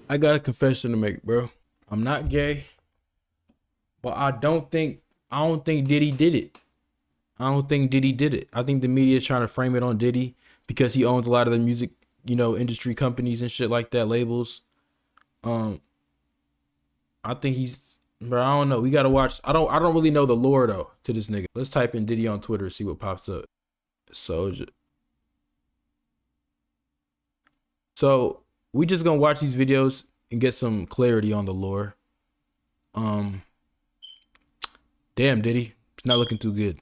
I got a confession to make, bro. I'm not gay, but I don't think Diddy did it. I don't think Diddy did it. I think the media is trying to frame it on Diddy because he owns a lot of the music, industry companies and shit like that, labels. Um, I think bro, I don't know. We gotta watch. I don't really know the lore though to this nigga. Let's type in Diddy on Twitter, see what pops up. Soldier. So we just gonna watch these videos and get some clarity on the lore. Um, damn, Diddy, it's not looking too good.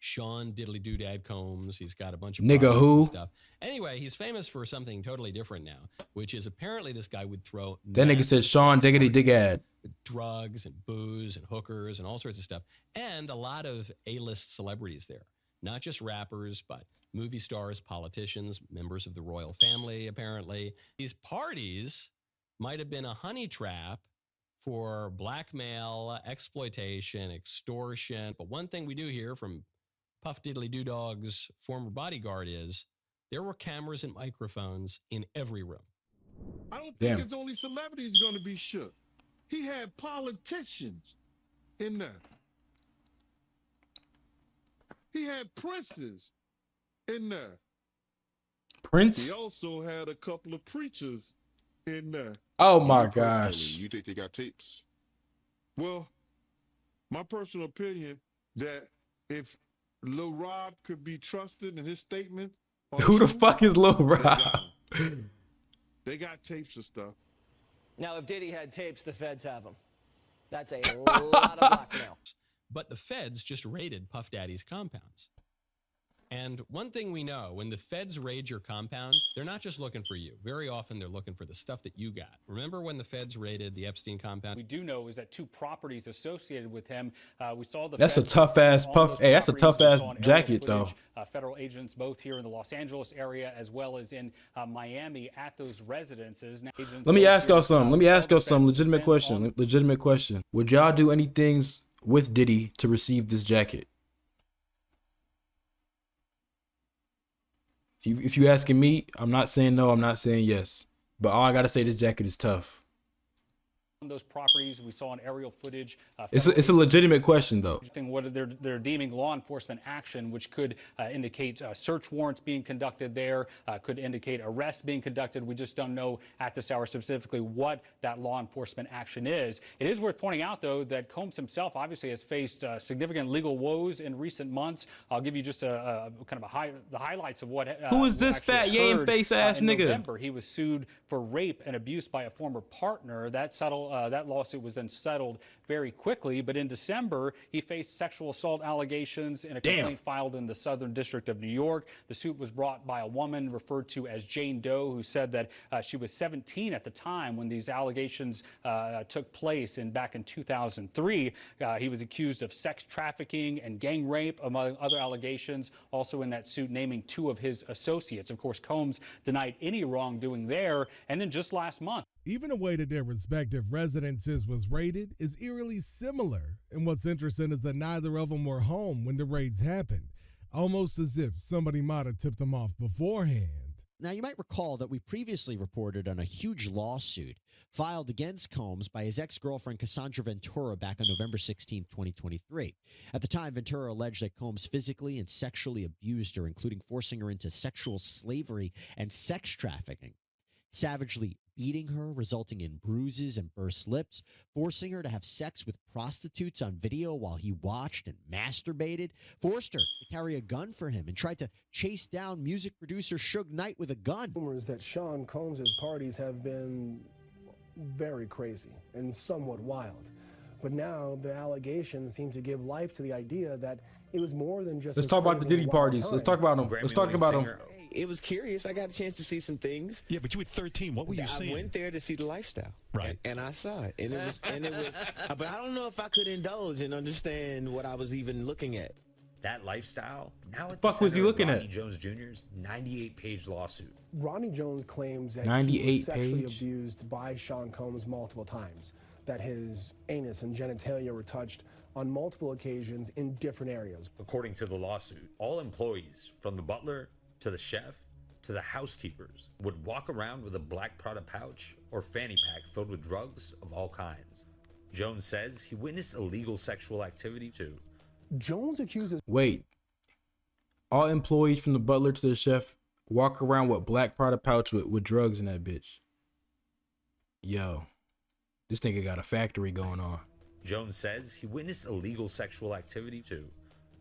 Sean Diddly Doodad Combs. He's got a bunch of Nigga products who? and stuff. Anyway, he's famous for something totally different now, which is apparently this guy would throw That nigga said massive Sean sex Diggity parties Digad. with drugs and booze and hookers and all sorts of stuff, and a lot of A-list celebrities there. Not just rappers, but movie stars, politicians, members of the royal family, apparently. These parties might have been a honey trap for blackmail, exploitation, extortion. But one thing we do hear from Puff Diddly Doo Dog's former bodyguard is there were cameras and microphones in every room. I don't think it's only celebrities going to be shook. He had politicians in there. He had princes in there. Prince? He also had a couple of preachers in there. Oh my gosh. You think they got tapes? Well, my personal opinion that if Lil Rob could be trusted in his statement. Who the fuck is Lil Rob? They got tapes and stuff. Now, if Diddy had tapes, the feds have them. That's a lot of blackmail. But the feds just raided Puff Daddy's compounds. And one thing we know, when the feds raid your compound, they're not just looking for you. Very often they're looking for the stuff that you got. Remember when the feds raided the Epstein compound? We do know is that 2 properties associated with him. We saw the. That's a tough ass Puff. Hey, that's a tough ass jacket though. Federal agents both here in the Los Angeles area as well as in Miami at those residences. Now, Let me ask y'all something. Let me ask y'all some legitimate question. Legitimate question. Would y'all do anything with Diddy to receive this jacket? If you asking me, I'm not saying no, I'm not saying yes. But all I gotta say, this jacket is tough. Those properties we saw in aerial footage. It's a legitimate question though. What they're deeming law enforcement action, which could indicate search warrants being conducted there, could indicate arrests being conducted. We just don't know at this hour specifically what that law enforcement action is. It is worth pointing out though that Combs himself obviously has faced significant legal woes in recent months. I'll give you just a kind of the highlights of what. Who is this fat yam face ass nigga? In November, he was sued for rape and abuse by a former partner. That lawsuit was then settled very quickly, but in December, he faced sexual assault allegations in a complaint filed in the Southern District of New York. The suit was brought by a woman referred to as Jane Doe, who said that she was 17 at the time when these allegations took place back in 2003. He was accused of sex trafficking and gang rape, among other allegations, also in that suit naming 2 of his associates. Of course, Combs denied any wrongdoing there, and then just last month, even the way that their respective residences was raided is eerily similar. And what's interesting is that neither of them were home when the raids happened, almost as if somebody might have tipped them off beforehand. Now, you might recall that we previously reported on a huge lawsuit filed against Combs by his ex-girlfriend Cassandra Ventura back on November 16, 2023. At the time, Ventura alleged that Combs physically and sexually abused her, including forcing her into sexual slavery and sex trafficking, savagely beating her, resulting in bruises and burst lips, forcing her to have sex with prostitutes on video while he watched and masturbated, forced her to carry a gun for him, and tried to chase down music producer Suge Knight with a gun. Rumors that Sean Combs' parties have been very crazy and somewhat wild. But now the allegations seem to give life to the idea that it was more than just. Let's talk about the Diddy parties. Let's talk about them. Let's talk about them. It was curious. I got a chance to see some things. Yeah, but you were 13. What were you seeing? I went there to see the lifestyle. Right. And I saw it. And it was, but I don't know if I could indulge and understand what I was even looking at. That lifestyle, now at fuck was he looking at? Ronnie Jones Jr.'s 98-page lawsuit. Ronnie Jones claims that 98 he was sexually page? abused by Sean Combs multiple times, that his anus and genitalia were touched on multiple occasions in different areas. According to the lawsuit, all employees, from the butler to the chef to the housekeepers would walk around with a black Prada pouch or fanny pack filled with drugs of all kinds. Jones says he witnessed illegal sexual activity too. Jones accuses. Wait. All employees from the butler to the chef walk around with black Prada pouch with drugs in that bitch. Yo, this nigga got a factory going on. Jones says he witnessed illegal sexual activity too.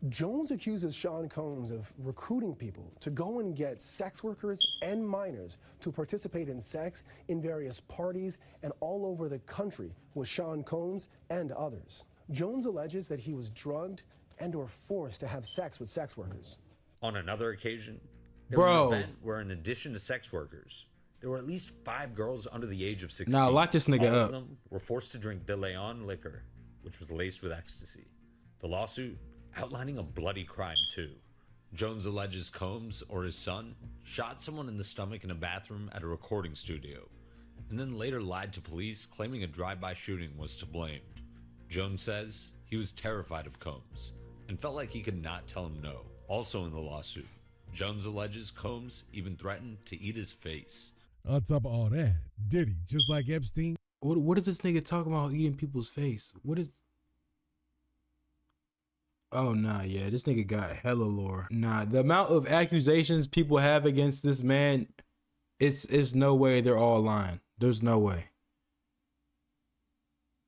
Jones accuses Sean Combs of recruiting people to go and get sex workers and minors to participate in sex in various parties and all over the country with Sean Combs and others. Jones alleges that he was drugged and or forced to have sex with sex workers. On another occasion, there was an event where in addition to sex workers, there were at least 5 girls under the age of 16. Nah, lock this nigga All up. of them were forced to drink De Leon liquor, which was laced with ecstasy. The lawsuit outlining a bloody crime too. Jones alleges Combs or his son shot someone in the stomach in a bathroom at a recording studio, and then later lied to police claiming a drive-by shooting was to blame. Jones says he was terrified of Combs and felt like he could not tell him no. Also in the lawsuit, Jones alleges Combs even threatened to eat his face. On top of all that, Diddy, just like Epstein. What is this nigga talking about eating people's face? What is... Oh, nah, yeah, this nigga got hella lore. Nah, the amount of accusations people have against this man, it's no way they're all lying. There's no way.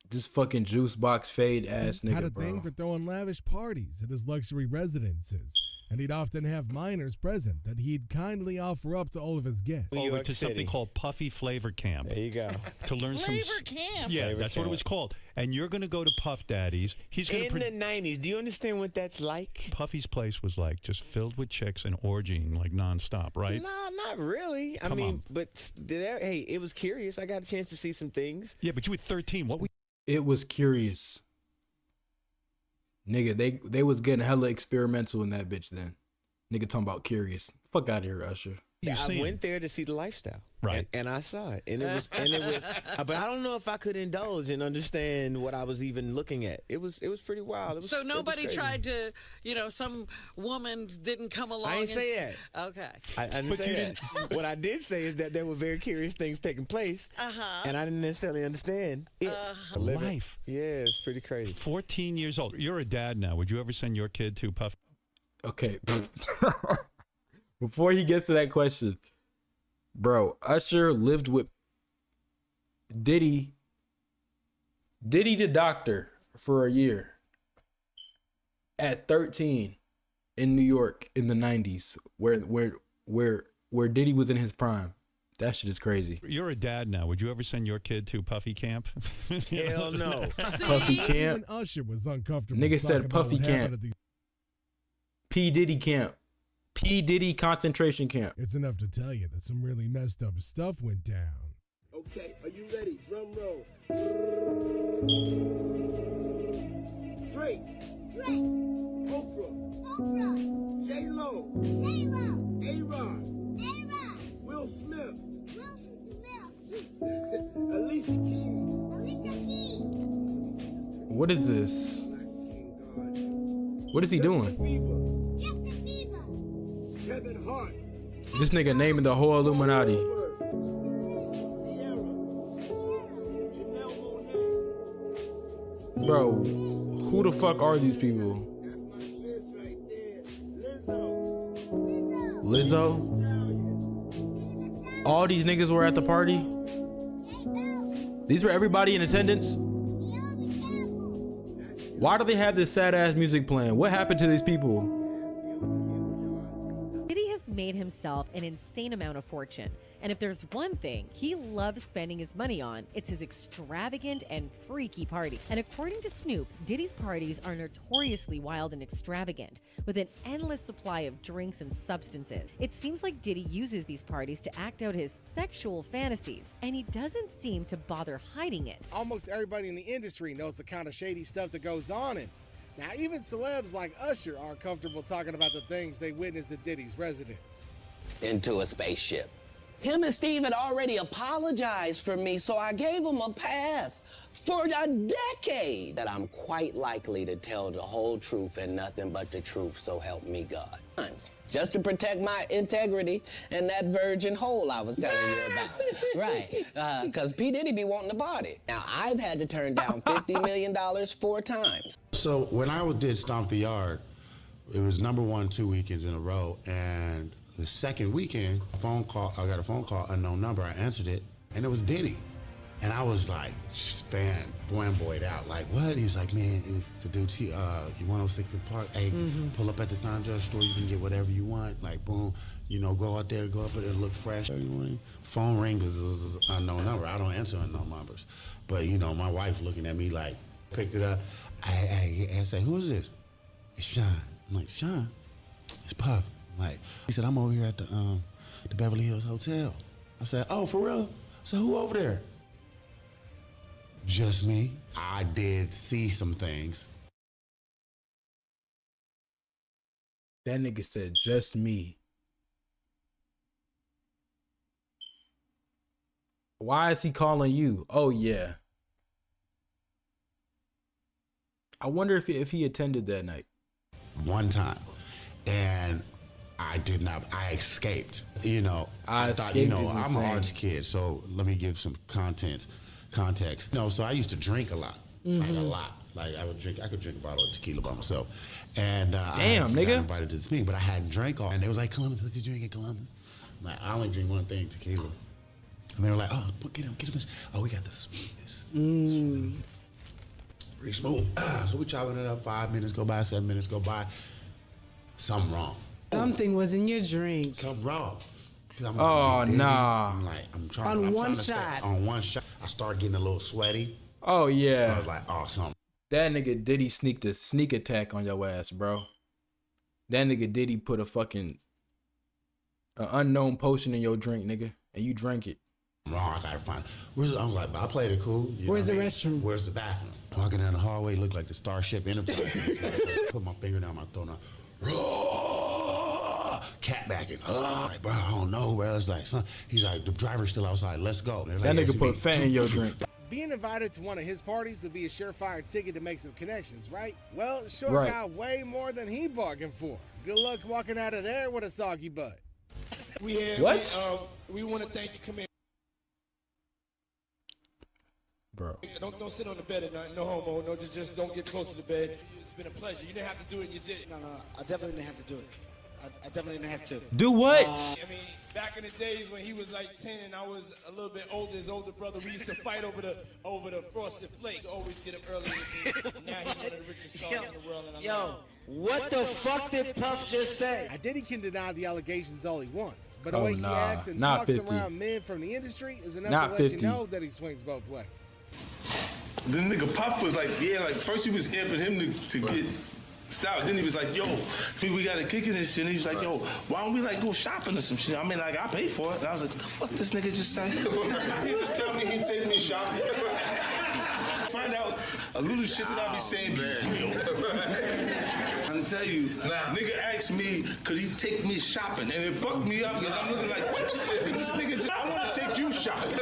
This fucking juice box fade ass nigga, had a bro. thing for throwing lavish parties at his luxury residences, and he'd often have minors present that he'd kindly offer up to all of his guests. Over to something called Puffy Flavor Camp. There you go. To learn Flavor Camp. Yeah, Flavor that's Camp. what it was called. And you're going to go to Puff Daddy's. He's going In the 90s, do you understand what that's like? Puffy's place was like just filled with chicks and orgying like nonstop, right? No, not really. I Come mean, on. but hey, it was curious. I got a chance to see some things. Yeah, but you were 13. What? It was curious. Nigga, they was getting hella experimental in that bitch then. Nigga talking about curious. Fuck out of here, Usher. I went there to see the lifestyle, right? And I saw it, and it was, but I don't know if I could indulge and understand what I was even looking at. It was pretty wild. It was, So nobody tried to, some woman didn't come along. I didn't say that. Okay. I didn't say that. What I did say is that there were very curious things taking place, and I didn't necessarily understand it. Life. Yeah, it's pretty crazy. 14 years old. You're a dad now. Would you ever send your kid to Puff? Okay. Before he gets to that question, bro, Usher lived with Diddy the doctor for a year at 13 in New York in the 90s where Diddy was in his prime. That shit is crazy. You're a dad now. Would you ever send your kid to Puffy Camp? Hell no. Puffy Camp. When Usher was uncomfortable. Nigga talking said about Puffy what happened Camp. at the- P. Diddy Camp. P. Diddy concentration camp. It's enough to tell you that some really messed up stuff went down. Okay, are you ready? Drum roll. Drake. Oprah. J-Lo. A-Rod. Will Smith. Alicia Keys. What is this? What is he doing? Kevin Hart. This nigga naming the whole Illuminati. Bro, who the fuck are these people? Lizzo? All these niggas were at the party? These were everybody in attendance? Why do they have this sad ass music playing? What happened to these people? Diddy has made himself an insane amount of fortune. And if there's one thing he loves spending his money on, it's his extravagant and freaky party. And according to Snoop, Diddy's parties are notoriously wild and extravagant, with an endless supply of drinks and substances. It seems like Diddy uses these parties to act out his sexual fantasies, and he doesn't seem to bother hiding it. Almost everybody in the industry knows the kind of shady stuff that goes on in. Now, even celebs like Usher aren't comfortable talking about the things they witnessed at Diddy's residence. Into a spaceship. Him and Steve had already apologized for me, so I gave him a pass for a decade. That I'm quite likely to tell the whole truth and nothing but the truth, so help me God. Just to protect my integrity and that virgin hole I was telling you about. Right, because P. Diddy be wanting to party. Now, I've had to turn down $50 million 4 times. So when I did Stomp the Yard, it was #1 2 weekends in a row, and the second weekend, I got a phone call, unknown number. I answered it, and it was Diddy. And I was like, fanboyed out. Like, what? He was like, man, to do you 106 the Park. Hey, pull up at the Thonjudge store. You can get whatever you want. Like, boom, go out there, go up there, look fresh. Phone ring is unknown number. I don't answer unknown numbers. But, my wife looking at me like, picked it up. I say, who is this? It's Sean. I'm like, Sean? It's Puff. Like, he said, I'm over here at the Beverly Hills Hotel. I said, oh, for real? So who over there? Just me. I did see some things. That nigga said, just me. Why is he calling you? Oh, yeah. I wonder if he attended that night. One time. And I did not. I escaped. I thought, I'm an arts kid, so let me give some context. So I used to drink a lot, like a lot. Like I could drink a bottle of tequila by myself. And damn, I got nigga, invited to this meeting, but I hadn't drank all. And they was like, Columbus, what you drink in Columbus? I'm like, I only drink one thing, tequila. And they were like, oh, get him. Oh, we got the smoothest. Pretty smooth. So we chopping it up. 5 minutes go by, 7 minutes go by. Something wrong. Something was in your drink. Something wrong. Oh, nah. I'm trying to stay on one shot. I start getting a little sweaty. Oh, yeah. I was like, oh, something. That nigga Diddy sneaked a sneak attack on your ass, bro. That nigga Diddy put a fucking unknown potion in your drink, nigga, and you drank it. Wrong, I gotta find it. I was like, I played it cool. Where's the restroom? Where's the bathroom? Walking down the hallway, looked like the Starship Enterprise. Put my finger down my throat. Cat backing. Like, bro, I don't know, bro. It's like, he's like, the driver's still outside. Let's go. Like, that nigga put fat in your drink. Being invited to one of his parties would be a surefire ticket to make some connections, right? Well, sure got way more than he bargained for. Good luck walking out of there with a soggy butt. We want to thank you, Commander. Bro. Don't sit on the bed at night. No homo. No, just don't get close to the bed. It's been a pleasure. You didn't have to do it, and you did it. No, I definitely didn't have to do it. I definitely didn't have to. Do what? I mean, back in the days when he was like 10 and I was a little bit older, his older brother, we used to fight over the frosted flakes. Always get up early with me. Now he's one of the richest stars in the world. And what the fuck did Puff just say? Diddy can deny the allegations all he wants, but the way he acts and not talks 50. around men from the industry is enough Not to let 50. you know that he swings both ways. The nigga Puff was like, first he was amping him to get stout. Then he was like, yo, we got to kick in this shit. And he was like, yo, why don't we go shopping or some shit? I mean, I pay for it. And I was like, what the fuck this nigga just say? He just tell me he'd take me shopping. Find out a little shit that I be saying be real. I'm tell you, nigga asked me, could he take me shopping? And it fucked me up because I'm looking like, what the fuck did this nigga I want to take you shopping. I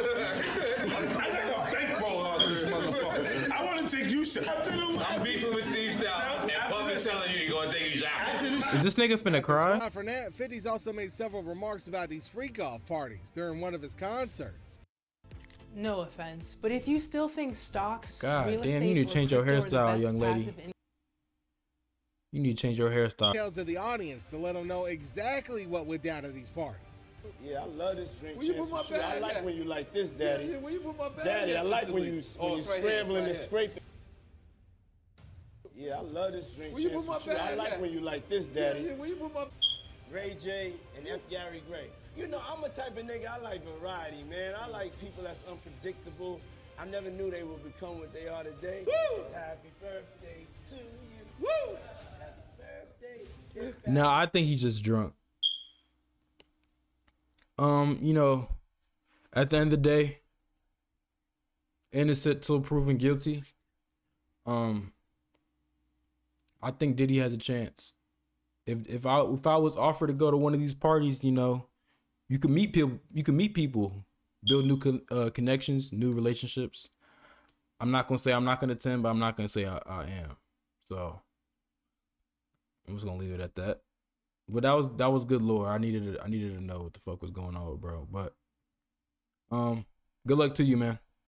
got a bankroll out this motherfucker. I want to take you shopping. I'm beefing with Steve Stout, and Puff is telling you he's going to take you shopping. Is this nigga finna cry? Aside from that, 50's also made several remarks about these freak-off parties during one of his concerts. No offense, but if you still think stocks, God real damn, estate, you need to change your or crypto are the hairstyle, best young lady. passive in- You need to change your hairstyle. Tells to the audience to let them know exactly what went down at these parties. Yeah, I love this drink. Where you put my bag I like at? when you like this, Daddy. Yeah, where you put my bag Daddy, at? I like when you it's right scrambling here, and scraping. Yeah, I love this drink. Where you put my bag I like at? when you like this, Daddy. Yeah, where you put my... Ray J and F. Gary Gray. You know, I'm a type of nigga, I like variety, man. I like people that's unpredictable. I never knew they would become what they are today. Woo! Happy birthday to you. Woo! Happy birthday. No, I think he's just drunk. At the end of the day, innocent till proven guilty. I think Diddy has a chance. If I was offered to go to one of these parties, you You can meet people. You can meet people, build new connections, new relationships. I'm not gonna say I'm not gonna attend, but I'm not gonna say I am. So I'm just gonna leave it at that. But that was good lore. I needed to know what the fuck was going on with bro. But good luck to you, man.